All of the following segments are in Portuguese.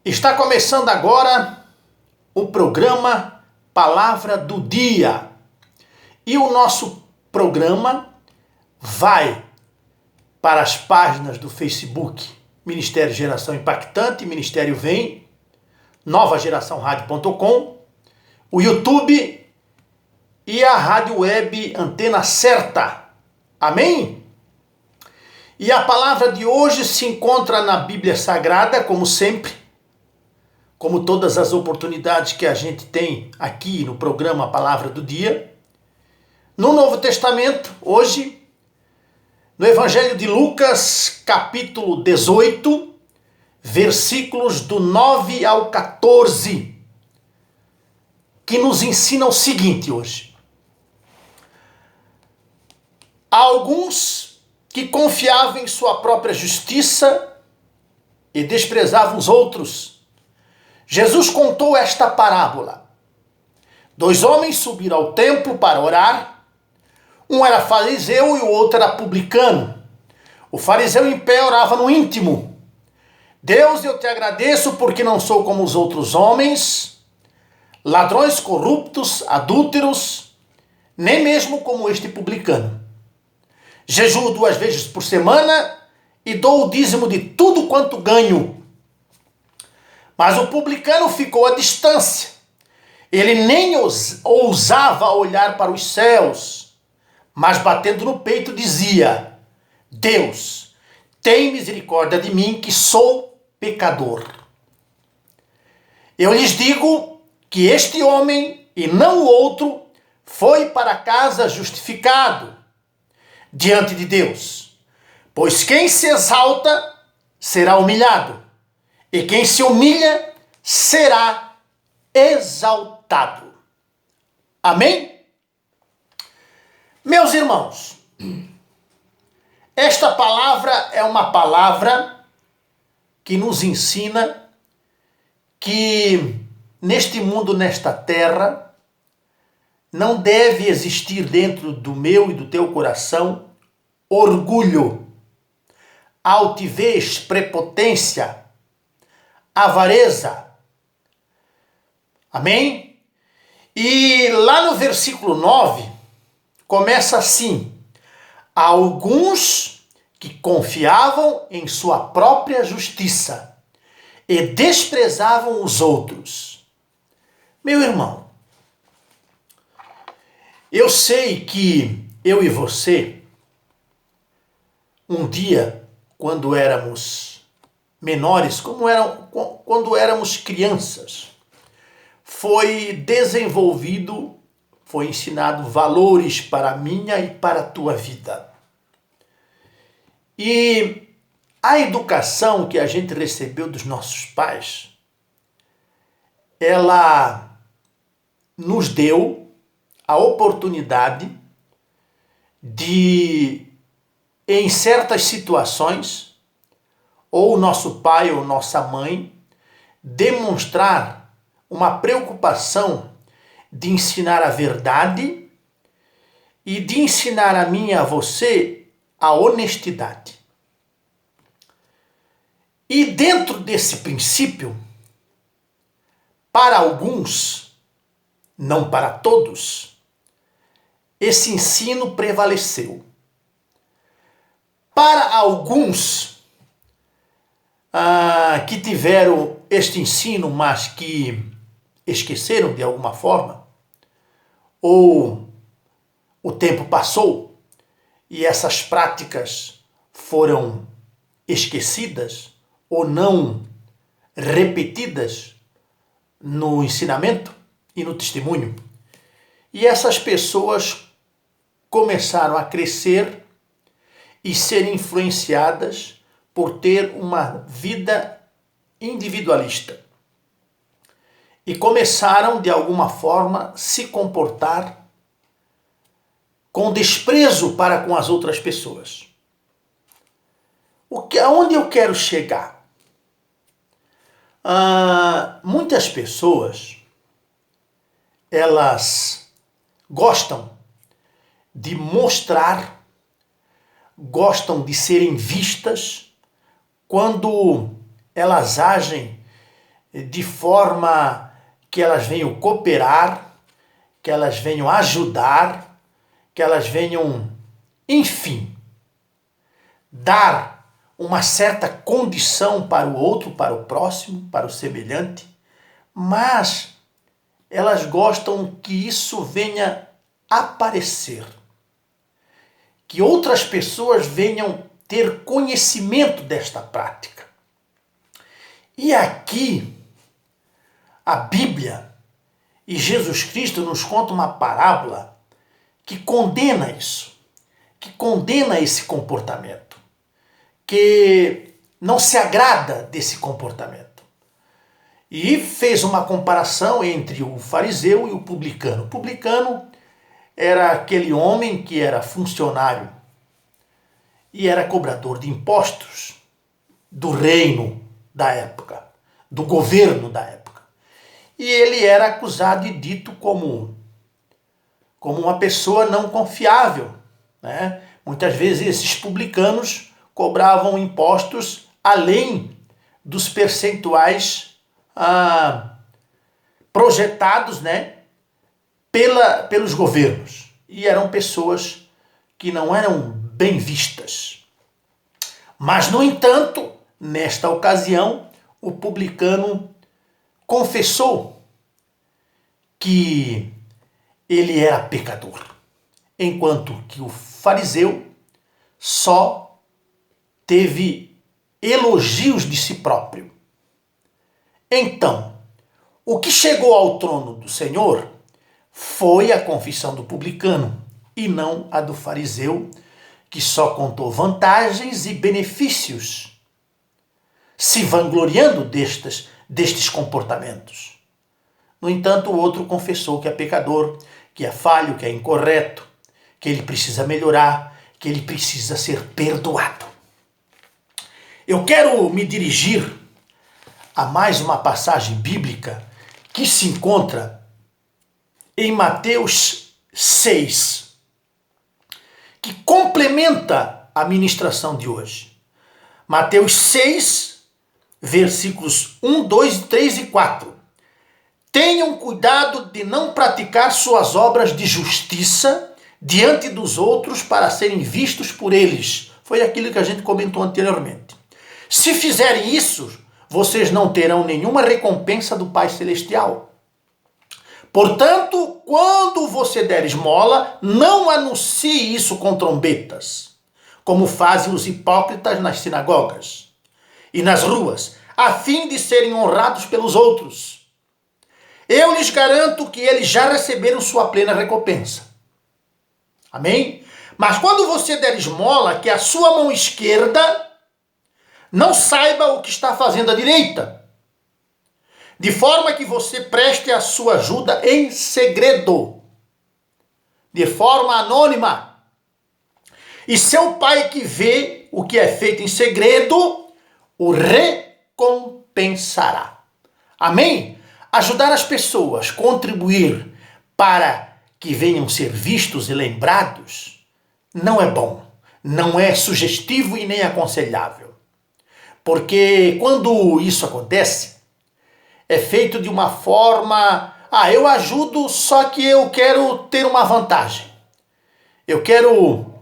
Está começando agora o programa Palavra do Dia. E o nosso programa vai para as páginas do Facebook Ministério Geração Impactante, Ministério Vem, novageraçãoradio.com, o YouTube e a rádio web Antena Certa. Amém? E a palavra de hoje se encontra na Bíblia Sagrada, como sempre, como todas as oportunidades que a gente tem aqui no programa Palavra do Dia. No Novo Testamento, hoje, no Evangelho de Lucas, capítulo 18, versículos do 9 ao 14, que nos ensina o seguinte hoje. Há alguns que confiavam em sua própria justiça e desprezavam os outros. Jesus contou esta parábola. 2 homens subiram ao templo para orar. Um era fariseu e o outro era publicano. O fariseu em pé orava no íntimo. Deus, eu te agradeço porque não sou como os outros homens, ladrões corruptos, adúlteros, nem mesmo como este publicano. Jejuo 2 vezes por semana e dou o dízimo de tudo quanto ganho. Mas o publicano ficou à distância. Ele nem ousava olhar para os céus, mas batendo no peito dizia: Deus, tem misericórdia de mim, que sou pecador. Eu lhes digo que este homem, e não o outro, foi para casa justificado diante de Deus. Pois quem se exalta será humilhado, e quem se humilha será exaltado. Amém? Meus irmãos, esta palavra é uma palavra que nos ensina que neste mundo, nesta terra, não deve existir dentro do meu e do teu coração orgulho, altivez, prepotência, avareza. Amém? E lá no versículo 9, começa assim: alguns que confiavam em sua própria justiça e desprezavam os outros. Meu irmão, eu sei que eu e você, um dia, quando éramos menores, quando éramos crianças, foi desenvolvido, foi ensinado valores para a minha e para a tua vida. E a educação que a gente recebeu dos nossos pais, ela nos deu a oportunidade de, em certas situações, ou nosso pai ou nossa mãe, demonstrar uma preocupação de ensinar a verdade e de ensinar a mim e a você a honestidade. E dentro desse princípio, para alguns, não para todos, esse ensino prevaleceu. Para alguns que tiveram este ensino, mas que esqueceram de alguma forma, ou o tempo passou e essas práticas foram esquecidas ou não repetidas no ensinamento e no testemunho, e essas pessoas começaram a crescer e ser influenciadas por ter uma vida individualista. E começaram, de alguma forma, se comportar com desprezo para com as outras pessoas. Aonde eu quero chegar? Muitas pessoas, elas gostam de mostrar, gostam de serem vistas quando elas agem de forma que elas venham cooperar, que elas venham ajudar, que elas venham, enfim, dar uma certa condição para o outro, para o próximo, para o semelhante, mas elas gostam que isso venha aparecer, que outras pessoas venham ter conhecimento desta prática. E aqui, a Bíblia e Jesus Cristo nos conta uma parábola que condena isso, que condena esse comportamento, que não se agrada desse comportamento. E fez uma comparação entre o fariseu e o publicano. O publicano era aquele homem que era funcionário e era cobrador de impostos do reino da época, do governo da época. E ele era acusado e dito como uma pessoa não confiável, né? Muitas vezes esses publicanos cobravam impostos além dos percentuais projetados, né, pelos governos. E eram pessoas que não eram bem vistas. Mas, no entanto, nesta ocasião, o publicano confessou que ele era pecador, enquanto que o fariseu só teve elogios de si próprio. Então, o que chegou ao trono do Senhor foi a confissão do publicano e não a do fariseu, que só contou vantagens e benefícios, se vangloriando destes comportamentos. No entanto, o outro confessou que é pecador, que é falho, que é incorreto, que ele precisa melhorar, que ele precisa ser perdoado. Eu quero me dirigir a mais uma passagem bíblica que se encontra em Mateus 6, que complementa a ministração de hoje. Mateus 6, versículos 1, 2, 3 e 4. Tenham cuidado de não praticar suas obras de justiça diante dos outros para serem vistos por eles. Foi aquilo que a gente comentou anteriormente. Se fizerem isso, vocês não terão nenhuma recompensa do Pai Celestial. Portanto, quando você der esmola, não anuncie isso com trombetas, como fazem os hipócritas nas sinagogas e nas ruas, a fim de serem honrados pelos outros. Eu lhes garanto que eles já receberam sua plena recompensa. Amém? Mas quando você der esmola, que a sua mão esquerda não saiba o que está fazendo a direita, de forma que você preste a sua ajuda em segredo, de forma anônima. E seu pai que vê o que é feito em segredo, o recompensará. Amém? Ajudar as pessoas, contribuir para que venham ser vistos e lembrados, não é bom, não é sugestivo e nem aconselhável. Porque quando isso acontece, é feito de uma forma, eu ajudo, só que eu quero ter uma vantagem. Eu quero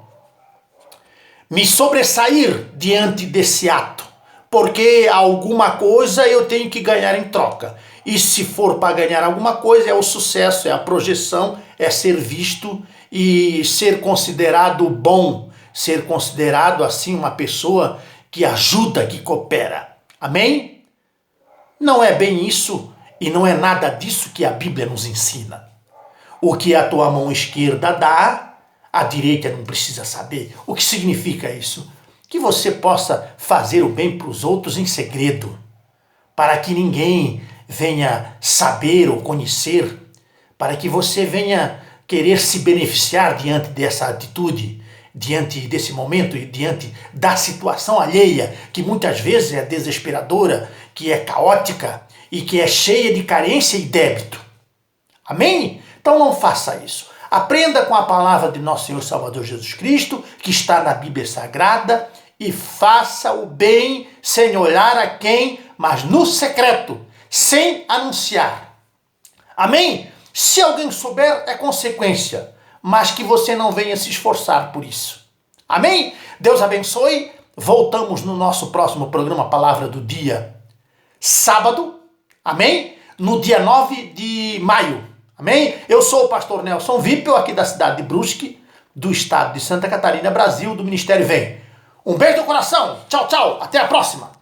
me sobressair diante desse ato, porque alguma coisa eu tenho que ganhar em troca. E se for para ganhar alguma coisa, é o sucesso, é a projeção, é ser visto e ser considerado bom, ser considerado assim uma pessoa que ajuda, que coopera. Amém? Não é bem isso e não é nada disso que a Bíblia nos ensina. O que a tua mão esquerda dá, a direita não precisa saber. O que significa isso? Que você possa fazer o bem para os outros em segredo, para que ninguém venha saber ou conhecer, para que você venha querer se beneficiar diante dessa atitude, diante desse momento e diante da situação alheia, que muitas vezes é desesperadora, que é caótica e que é cheia de carência e débito. Amém? Então não faça isso. Aprenda com a palavra de nosso Senhor Salvador Jesus Cristo, que está na Bíblia Sagrada, e faça o bem sem olhar a quem, mas no secreto, sem anunciar. Amém? Se alguém souber, é consequência, mas que você não venha se esforçar por isso. Amém? Deus abençoe. Voltamos no nosso próximo programa Palavra do Dia, sábado. Amém? No dia 9 de maio. Amém? Eu sou o pastor Nelson Vipel, aqui da cidade de Brusque, do estado de Santa Catarina, Brasil, do Ministério Vem. Um beijo no coração. Tchau, tchau. Até a próxima.